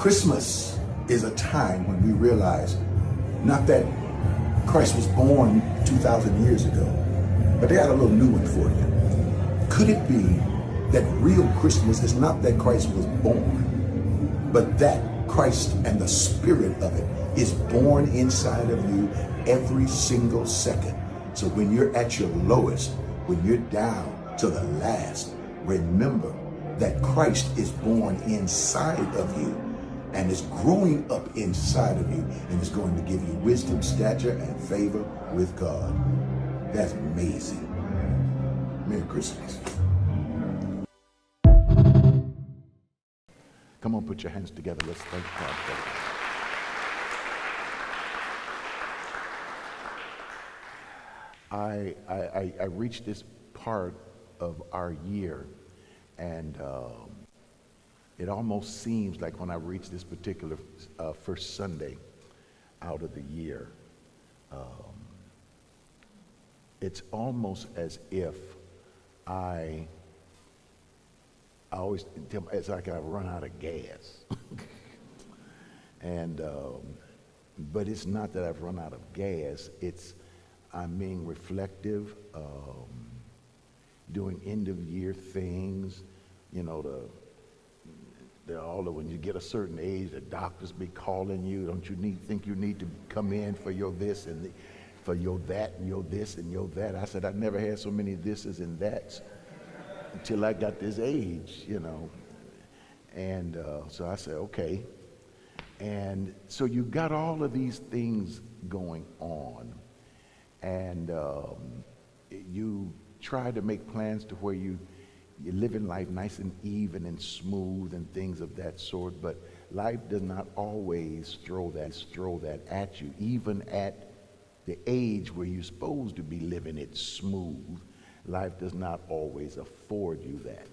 Christmas is a time when we realize not that Christ was born 2,000 years ago, but they had a little new one for you. Could it be that real Christmas is not that Christ was born, but that Christ and the spirit of it is born inside of you every single second? So when you're at your lowest, when you're down to the last, remember that Christ is born inside of you and is growing up inside of you and is going to give you wisdom, stature, and favor with God. That's amazing. Merry Christmas. Come on, put your hands together. Let's thank God for it. I reached this part of our year, and it almost seems like when I reach this particular first Sunday out of the year, it's almost as if I always tell me, it's like I run out of gas. And but it's not that I've run out of gas, it's I'm being reflective, doing end of year things, you know, when you get a certain age, the doctors be calling you, don't you think you need to come in for your this and for your that and your this and your that? I said, I never had so many thises and that's until I got this age, you know. And so I said, okay. And so you got all of these things going on, and you try to make plans to where you're living life nice and even and smooth and things of that sort, but life does not always throw that at you, even at the age where you're supposed to be living it smooth. Life does not always afford you that.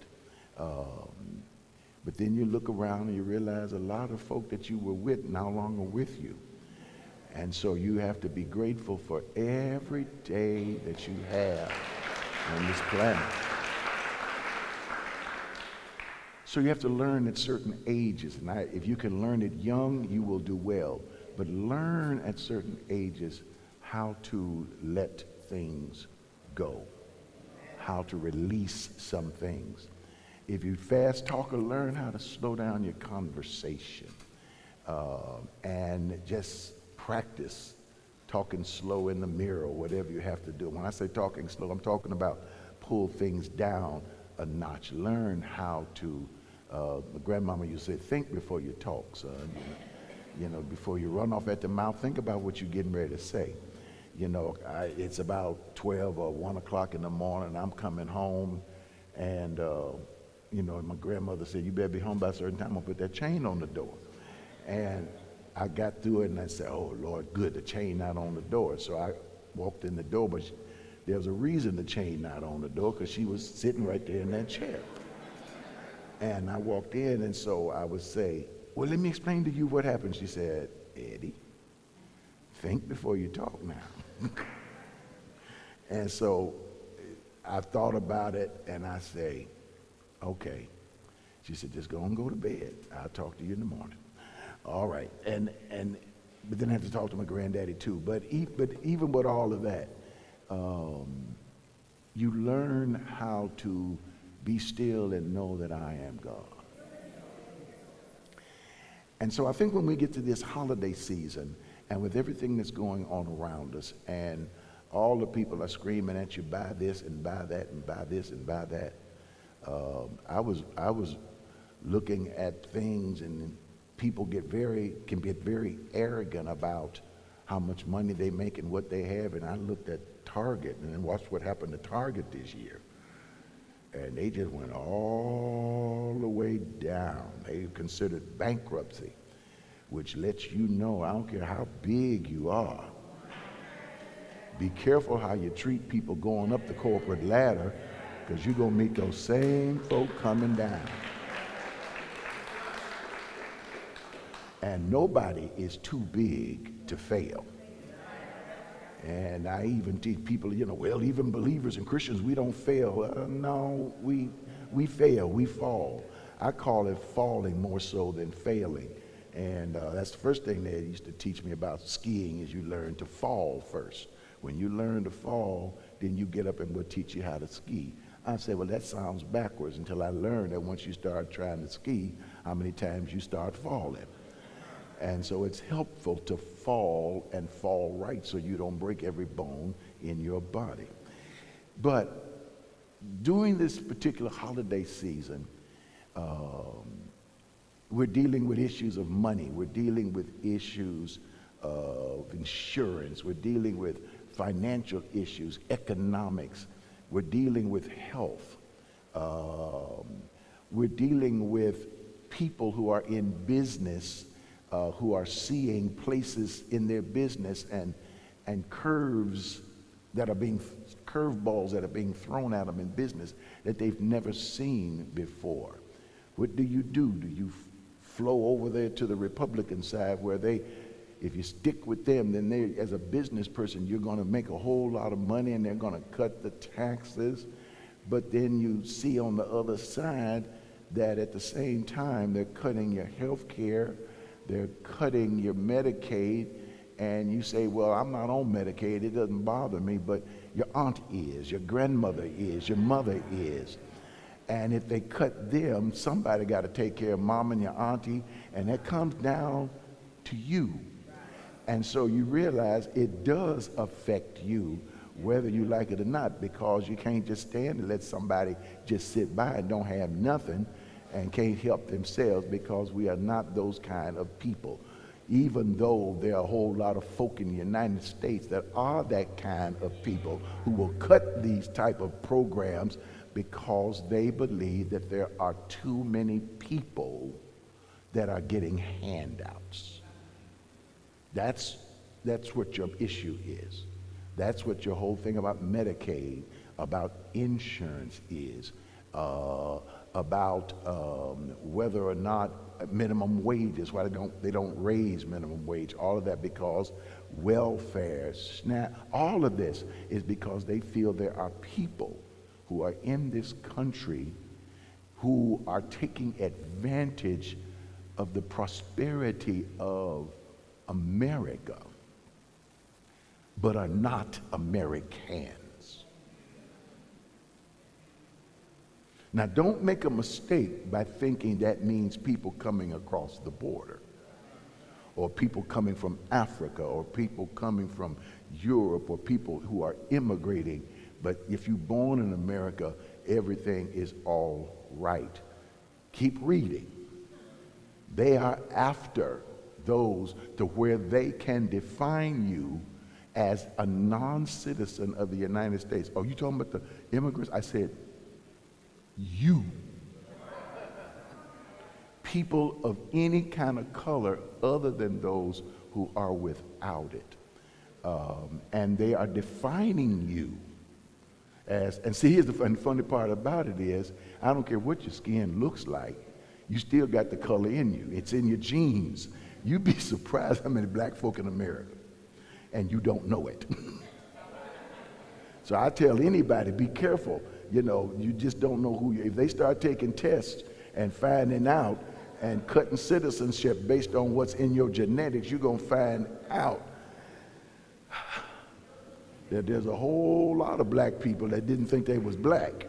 But then you look around and you realize a lot of folk that you were with no longer with you. And so you have to be grateful for every day that you have on this planet. So you have to learn at certain ages. And if you can learn it young, you will do well. But learn at certain ages how to let things go, how to release some things. If you fast talker, learn how to slow down your conversation and just practice talking slow in the mirror, whatever you have to do. When I say talking slow, I'm talking about pull things down a notch. Learn how to, my grandmama used to say, think before you talk, son. You know, before you run off at the mouth, think about what you're getting ready to say. You know, it's about 12 or 1 o'clock in the morning, I'm coming home, and you know, my grandmother said, you better be home by a certain time, I'll put that chain on the door. And I got through it and I said, oh Lord, good, the chain not on the door. So I walked in the door, but there was a reason the chain not on the door, because she was sitting right there in that chair. And I walked in, and so I would say, well, let me explain to you what happened. She said, Eddie, think before you talk now. And so I thought about it, and I say, okay. She said, just go and go to bed. I'll talk to you in the morning. All right. But then I have to talk to my granddaddy too. But even with all of that, you learn how to be still and know that I am God. And so I think when we get to this holiday season, and with everything that's going on around us, and all the people are screaming at you, buy this and buy that and buy this and buy that, I was looking at things, and people can get very arrogant about how much money they make and what they have. And I looked at Target and then watched what happened to Target this year. And they just went all the way down. They considered bankruptcy, which lets you know, I don't care how big you are, be careful how you treat people going up the corporate ladder, because you're going to meet those same folk coming down. And nobody is too big to fail. And I even teach people, you know, well, even believers and Christians, we don't fail. No, we fail, we fall. I call it falling more so than failing. And that's the first thing they used to teach me about skiing is you learn to fall first. When you learn to fall, then you get up and we'll teach you how to ski. I said, well, that sounds backwards until I learned that once you start trying to ski, how many times you start falling. And so it's helpful to fall and fall right so you don't break every bone in your body. But during this particular holiday season, we're dealing with issues of money. We're dealing with issues of insurance. We're dealing with financial issues, economics. We're dealing with health. We're dealing with people who are in business, who are seeing places in their business and curveballs that are being thrown at them in business that they've never seen before. What do? Do you flow over there to the Republican side where if you stick with them, then as a business person, you're going to make a whole lot of money and they're going to cut the taxes. But then you see on the other side that at the same time, they're cutting your health care, they're cutting your Medicaid, and you say, well, I'm not on Medicaid, it doesn't bother me, but your aunt is, your grandmother is, your mother is. And if they cut them, somebody got to take care of mom and your auntie, and that comes down to you. And so you realize it does affect you, whether you like it or not, because you can't just stand and let somebody just sit by and don't have nothing and can't help themselves, because we are not those kind of people. Even though there are a whole lot of folk in the United States that are that kind of people who will cut these type of programs because they believe that there are too many people that are getting handouts. That's what your issue is. That's what your whole thing about Medicaid, about insurance is, about whether or not minimum wages, why they don't raise minimum wage, all of that because welfare, SNAP, all of this is because they feel there are people who are in this country who are taking advantage of the prosperity of America, but are not Americans. Now, don't make a mistake by thinking that means people coming across the border, or people coming from Africa, or people coming from Europe, or people who are immigrating. But if you're born in America, everything is all right. Keep reading. They are after those to where they can define you as a non-citizen of the United States. Oh, you talking about the immigrants? I said, you. People of any kind of color other than those who are without it. And they are defining you as, and see, here's the funny part about it is, I don't care what your skin looks like, you still got the color in you. It's in your genes. You'd be surprised how many black folk in America, and you don't know it. So I tell anybody, be careful. You know, you just don't know who if they start taking tests and finding out and cutting citizenship based on what's in your genetics, you're going to find out that there's a whole lot of black people that didn't think they was black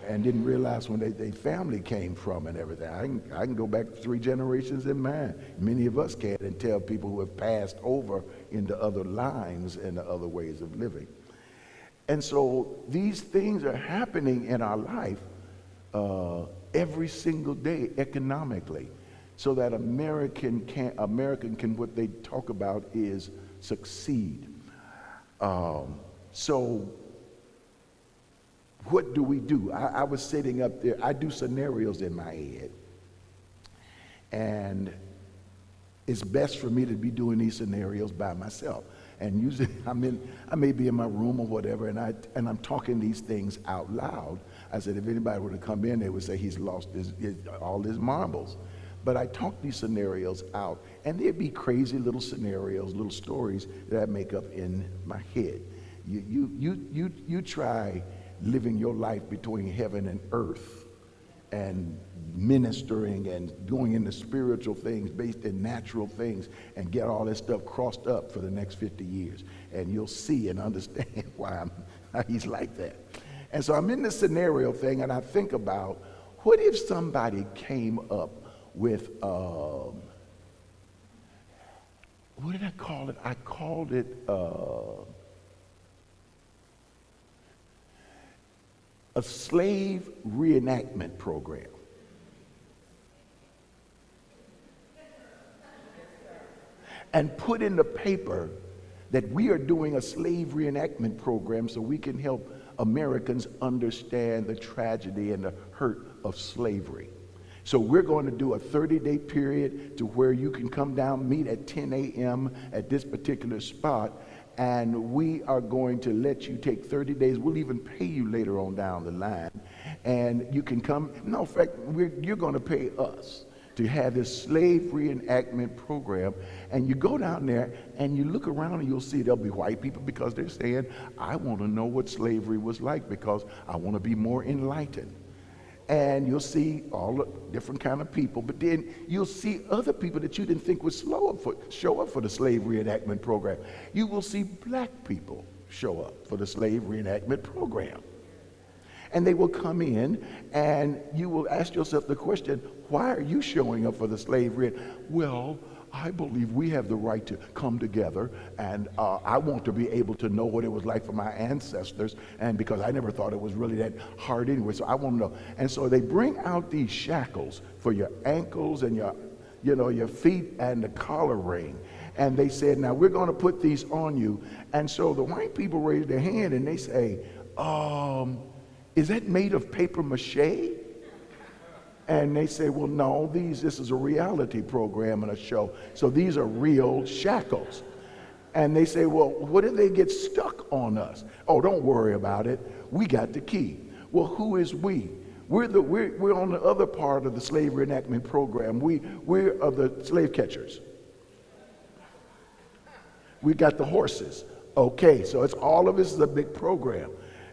and didn't realize when their family came from and everything. I can go back 3 generations in mine. Many of us can, and tell people who have passed over into other lines and other ways of living. And so these things are happening in our life every single day economically, so that American can what they talk about is succeed. So what do we do? I was sitting up there. I do scenarios in my head, and it's best for me to be doing these scenarios by myself. And usually I may be in my room or whatever, and I'm talking these things out loud. I said, if anybody were to come in, they would say he's lost all his marbles. But I talk these scenarios out, and there'd be crazy little scenarios, little stories that I make up in my head. You try living your life between heaven and earth, and ministering and going into spiritual things based in natural things and get all this stuff crossed up for the next 50 years. And you'll see and understand why he's like that. And so I'm in this scenario thing, and I think about, what if somebody came up with, what did I call it? I called it a slave reenactment program. And put in the paper that we are doing a slave reenactment program so we can help Americans understand the tragedy and the hurt of slavery. So we're going to do a 30-day period to where you can come down, meet at 10 a.m. at this particular spot, and we are going to let you take 30 days. We'll even pay you later on down the line. And you can come. No, in fact, you're going to pay us to have this slave reenactment program. And you go down there and you look around and you'll see there'll be white people, because they're saying, I want to know what slavery was like because I want to be more enlightened. And you'll see all the different kind of people, but then you'll see other people that you didn't think would show up for the slave reenactment program. You will see black people show up for the slave reenactment program. And they will come in, and you will ask yourself the question, why are you showing up for the slave reenactment? Well, I believe we have the right to come together, and I want to be able to know what it was like for my ancestors, and because I never thought it was really that hard anyway, so I want to know. And so they bring out these shackles for your ankles and your feet and the collar ring. And they said, now we're going to put these on you. And so the white people raise their hand and they say, is that made of paper mache? And they say, well, no, this is a reality program and a show. So these are real shackles. And they say, well, what if they get stuck on us? Oh, don't worry about it. We got the key. Well, who is we? We're on the other part of the slave reenactment program. We're the slave catchers. We got the horses. Okay, so it's all of this is a big program.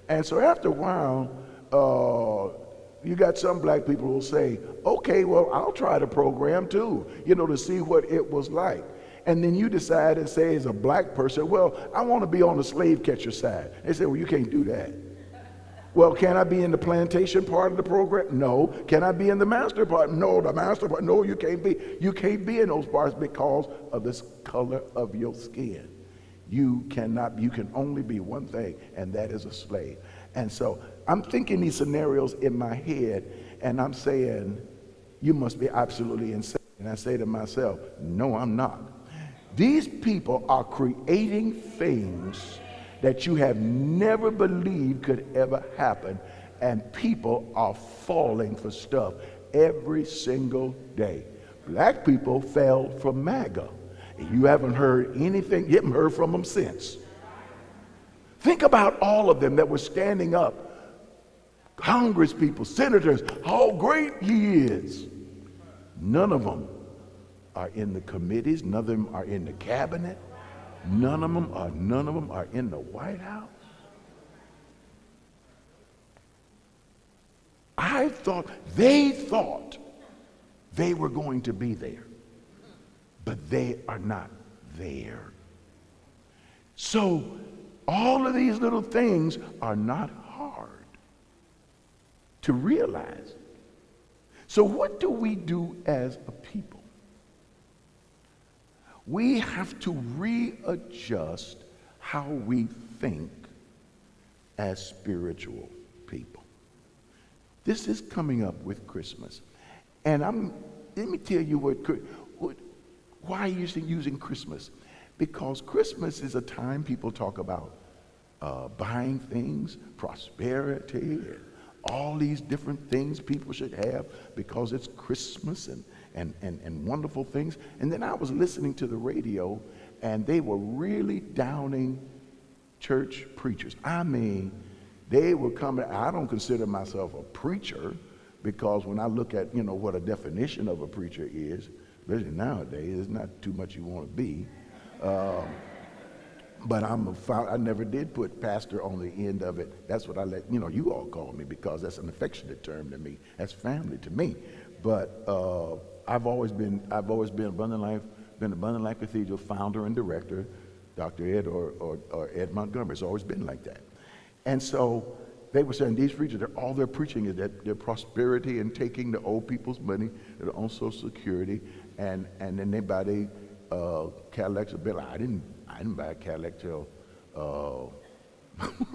And so after a while, you got some black people who will say, okay, well, I'll try the program too, to see what it was like. And then you decide and say, as a black person, well, I want to be on the slave catcher side. They say, well, you can't do that. Well, can I be in the plantation part of the program? No. Can I be in the master part? No, the master part. No, you can't be. You can't be in those parts because of the color of your skin. You cannot. You can only be one thing, and that is a slave. And so I'm thinking these scenarios in my head, and I'm saying, you must be absolutely insane. And I say to myself, no, I'm not. These people are creating things that you have never believed could ever happen, and people are falling for stuff every single day. Black people fell for MAGA. You haven't heard anything, you haven't heard from them since. Think about all of them that were standing up. Congress people, senators, how great he is. None of them are in the committees, none of them are in the cabinet. None of them are in the White House. They thought they were going to be there, but they are not there. So all of these little things are not hard to realize. So what do we do as a people? We have to readjust how we think as spiritual people. This is coming up with Christmas. And let me tell you why are you using Christmas? Because Christmas is a time people talk about buying things, prosperity, and all these different things people should have because it's Christmas and wonderful things. And then I was listening to the radio, and they were really downing church preachers. I mean, they were coming. I don't consider myself a preacher because when I look at, what a definition of a preacher is, especially nowadays, it's not too much you want to be. But I never did put pastor on the end of it. That's what I let, you all call me, because that's an affectionate term to me. That's family to me. But I've always been Abundant Life Cathedral founder and director, Dr. Ed or Ed Montgomery. It's always been like that. And so they were saying these preachers, all they're preaching is that their prosperity and taking the old people's money that are on Social Security, and then they buy the Cadillacs or Bill. I didn't buy a Cadillac till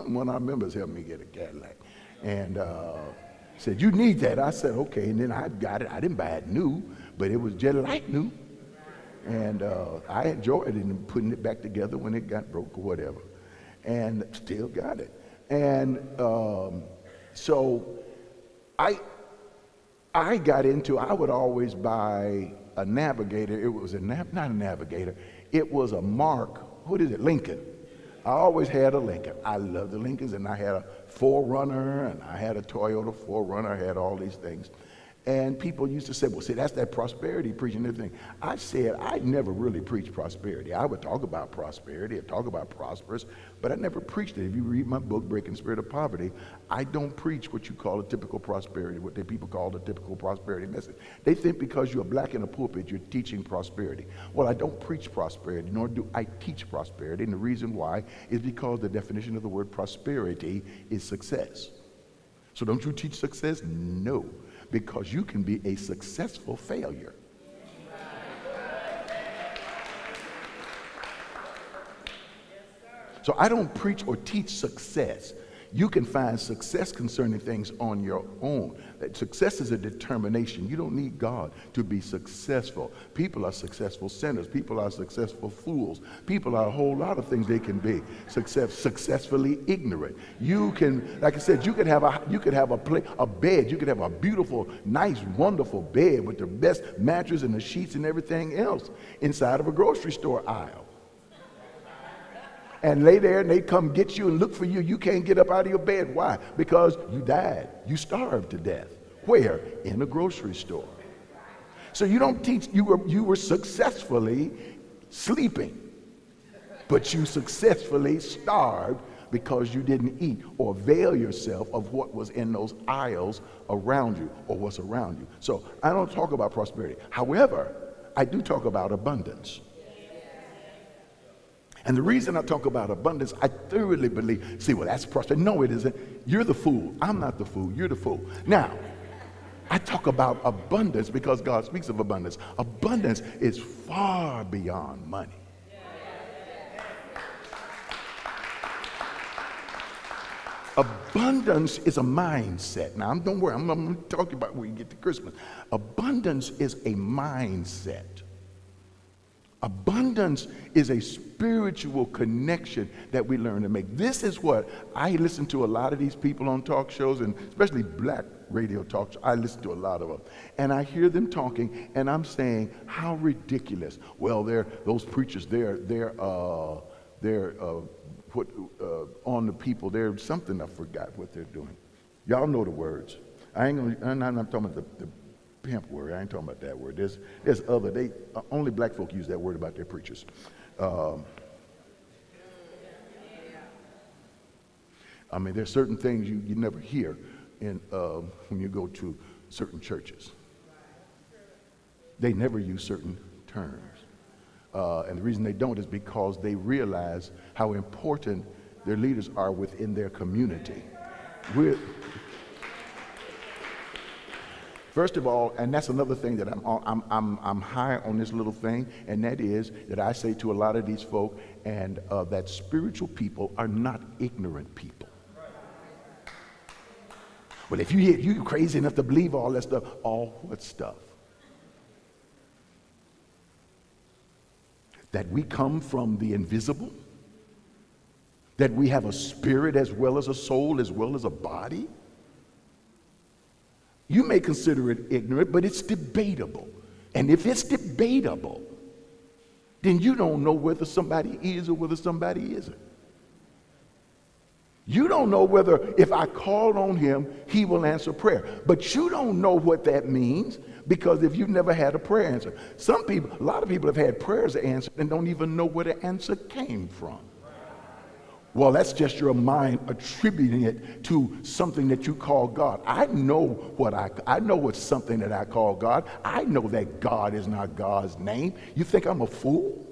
one of our members helped me get a Cadillac, and said, "You need that." I said, "Okay," and then I got it. I didn't buy it new, but it was just like new, and I enjoyed it and putting it back together when it got broke or whatever, and still got it. And so I got into, I would always buy a Navigator. It was not a Navigator. It was a Mark, what is it, Lincoln. I always had a Lincoln. I loved the Lincolns, and I had a 4Runner, and I had a Toyota 4Runner. I had all these things. And people used to say, well, see, that's that prosperity preaching and everything. I said, I never really preached prosperity. I would talk about prosperity, I'd talk about prosperous, but I never preached it. If you read my book, Breaking the Spirit of Poverty, I don't preach what you call a typical prosperity, what the people call the typical prosperity message. They think because you're black in a pulpit, you're teaching prosperity. Well, I don't preach prosperity, nor do I teach prosperity, and the reason why is because the definition of the word prosperity is success. So don't you teach success? No. Because you can be a successful failure. So I don't preach or teach success. You can find success concerning things on your own. Success is a determination. You don't need God to be successful. People are successful sinners. People are successful fools. People are a whole lot of things they can be. Successfully ignorant. You can, like I said, you could have a bed. You could have a beautiful, nice, wonderful bed with the best mattress and the sheets and everything else inside of a grocery store aisle. And lay there and they come get you and look for you. You can't get up out of your bed. Why? Because you died. You starved to death. Where? In a grocery store. So you don't teach, you were successfully sleeping, but you successfully starved because you didn't eat or avail yourself of what was in those aisles around you or what's around you. So I don't talk about prosperity. However, I do talk about abundance. And the reason I talk about abundance, I thoroughly believe, see, well, that's prosperity. No, it isn't. You're the fool. I'm not the fool. You're the fool. Now, I talk about abundance because God speaks of abundance. Abundance is far beyond money. Abundance is a mindset. Now, don't worry, I'm going to talk about when we get to Christmas. Abundance is a mindset. Abundance is a spiritual connection that we learn to make. This is what I listen to a lot of these people on talk shows, and especially black radio talk shows. I listen to a lot of them. And I hear them talking, and I'm saying, how ridiculous. Well, those preachers, they're on the people. They're something, I forgot what they're doing. Y'all know the words. I'm not talking about the pimp word. I ain't talking about that word. There's other. Only black folk use that word about their preachers. I mean, there's certain things you never hear when you go to certain churches. They never use certain terms. And the reason they don't is because they realize how important their leaders are within their community. First of all, and that's another thing that I'm high on this little thing, and that is that I say to a lot of these folk, and that spiritual people are not ignorant people. Well, if you crazy enough to believe all that stuff, all what stuff? That we come from the invisible? That we have a spirit as well as a soul as well as a body? You may consider it ignorant, but it's debatable. And if it's debatable, then you don't know whether somebody is or whether somebody isn't. You don't know whether if I call on him, he will answer prayer. But you don't know what that means because if you've never had a prayer answer. A lot of people have had prayers answered and don't even know where the answer came from. Well, that's just your mind attributing it to something that you call God. I know what's something that I call God. I know that God is not God's name. You think I'm a fool?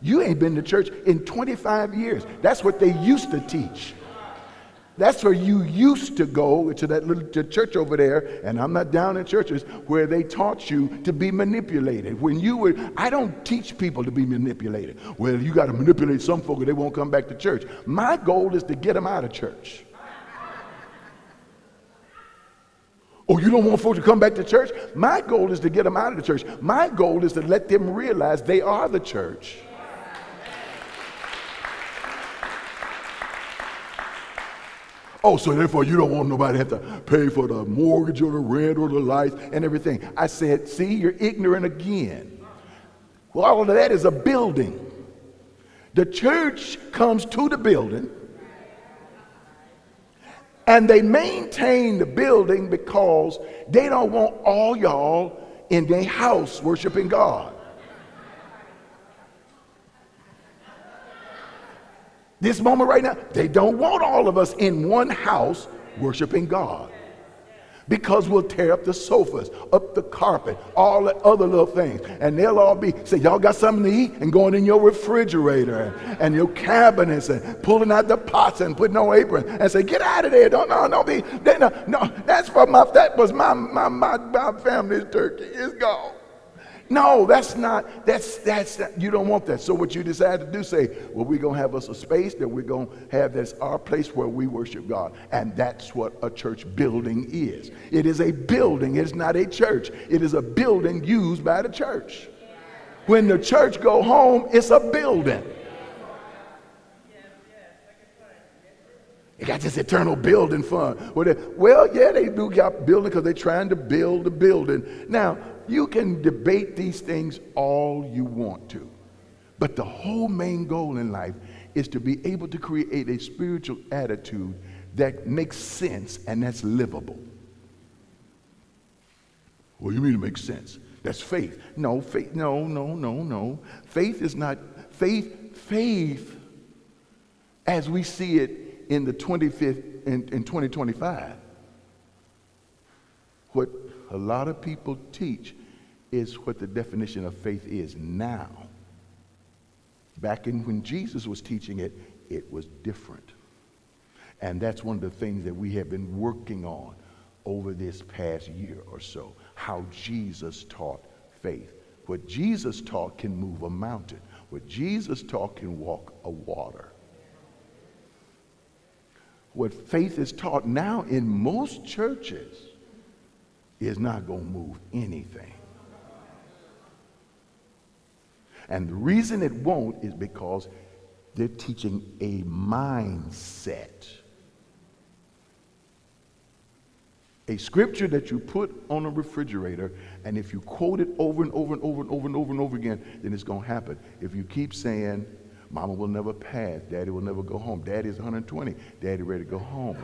You ain't been to church in 25 years. That's what they used to teach. That's where you used to go, to that little church over there, and I'm not down in churches where they taught you to be manipulated. I don't teach people to be manipulated. Well, you got to manipulate some folk or they won't come back to church. My goal is to get them out of church. Oh, you don't want folks to come back to church? My goal is to get them out of the church. My goal is to let them realize they are the church. Oh, so therefore you don't want nobody to have to pay for the mortgage or the rent or the lights and everything. I said, see, you're ignorant again. Well, all of that is a building. The church comes to the building, and they maintain the building because they don't want all y'all in their house worshiping God. This moment right now, they don't want all of us in one house worshiping God, because we'll tear up the sofas, up the carpet, all the other little things, and they'll all say, y'all got something to eat? And going in your refrigerator and your cabinets and pulling out the pots and putting on aprons and say, get out of there! That was my family's turkey. It's gone. No, that's not, you don't want that. So what you decide to do, say, well, we're going to have us a space that we're going to have that's our place where we worship God. And that's what a church building is. It is a building. It's not a church. It is a building used by the church. When the church go home, it's a building. They got this eternal building fund. Well, yeah, they do got building because they're trying to build the building. Now, you can debate these things all you want to, but the whole main goal in life is to be able to create a spiritual attitude that makes sense and that's livable. What do you mean it makes sense? That's faith. No, faith. No. Faith is not faith. Faith, as we see it in the 25th in 2025, what a lot of people teach is what the definition of faith is now. Back when Jesus was teaching it, it was different. And that's one of the things that we have been working on over this past year or so, how Jesus taught faith. What Jesus taught can move a mountain. What Jesus taught can walk a water. What faith is taught now in most churches is not going to move anything. And the reason it won't is because they're teaching a mindset. A scripture that you put on a refrigerator, and if you quote it over and over and over and over and over and over again, then it's going to happen. If you keep saying, Mama will never pass, Daddy will never go home, Daddy is 120, Daddy ready to go home.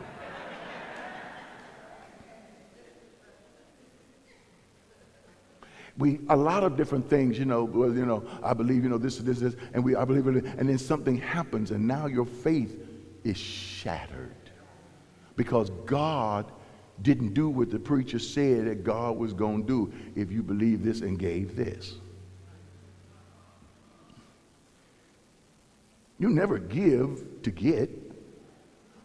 A lot of different things, I believe, this, and I believe it, and then something happens, and now your faith is shattered because God didn't do what the preacher said that God was going to do if you believe this and gave this. You never give to get,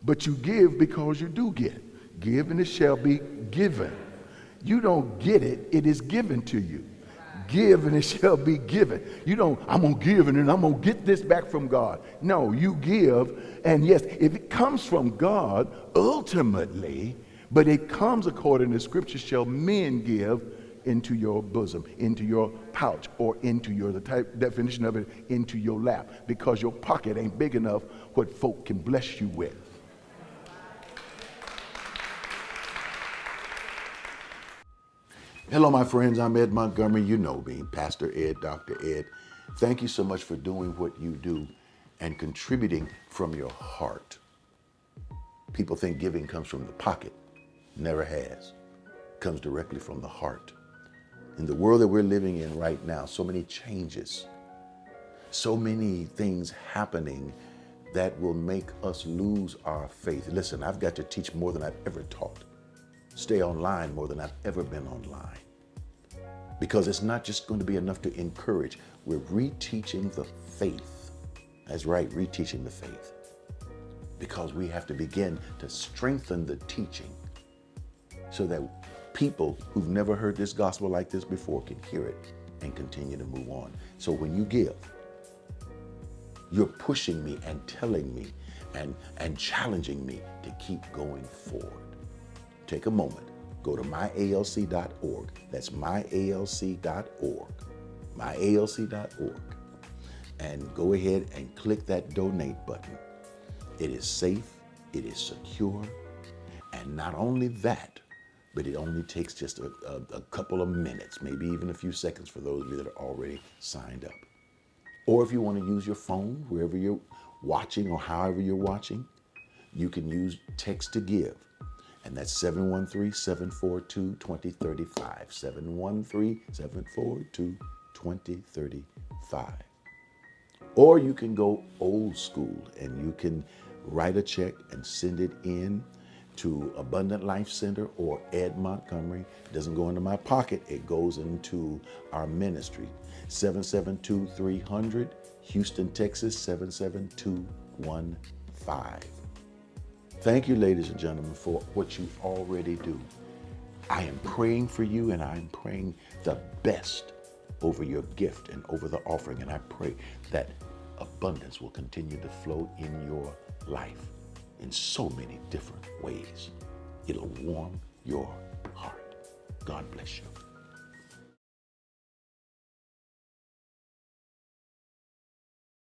but you give because you do get. Give and it shall be given. You don't get it, it is given to you. Give and it shall be given. You don't, I'm going to give and then I'm going to get this back from God. No, you give, and yes, if it comes from God, ultimately, but it comes according to Scripture, shall men give into your bosom, into your pouch, or into your, the type definition of it, into your lap, because your pocket ain't big enough what folk can bless you with. Hello, my friends. I'm Ed Montgomery. You know me, Pastor Ed, Dr. Ed. Thank you so much for doing what you do and contributing from your heart. People think giving comes from the pocket. Never has. It comes directly from the heart. In the world that we're living in right now, so many changes, so many things happening that will make us lose our faith. Listen, I've got to teach more than I've ever taught. Stay online more than I've ever been online. Because it's not just going to be enough to encourage. We're reteaching the faith. That's right, reteaching the faith. Because we have to begin to strengthen the teaching so that people who've never heard this gospel like this before can hear it and continue to move on. So when you give, you're pushing me and telling me and challenging me to keep going forward. Take a moment, go to myalc.org. That's myalc.org, myalc.org, and go ahead and click that donate button. It is safe, it is secure, and not only that, but it only takes just a couple of minutes, maybe even a few seconds for those of you that are already signed up. Or if you want to use your phone, wherever you're watching or however you're watching, you can use text to give. And that's 713-742-2035, 713-742-2035. Or you can go old school and you can write a check and send it in to Abundant Life Center or Ed Montgomery. It doesn't go into my pocket, it goes into our ministry. 772-300, Houston, Texas, 77215. Thank you, ladies and gentlemen, for what you already do. I am praying for you, and I'm praying the best over your gift and over the offering. And I pray that abundance will continue to flow in your life in so many different ways. It'll warm your heart. God bless you.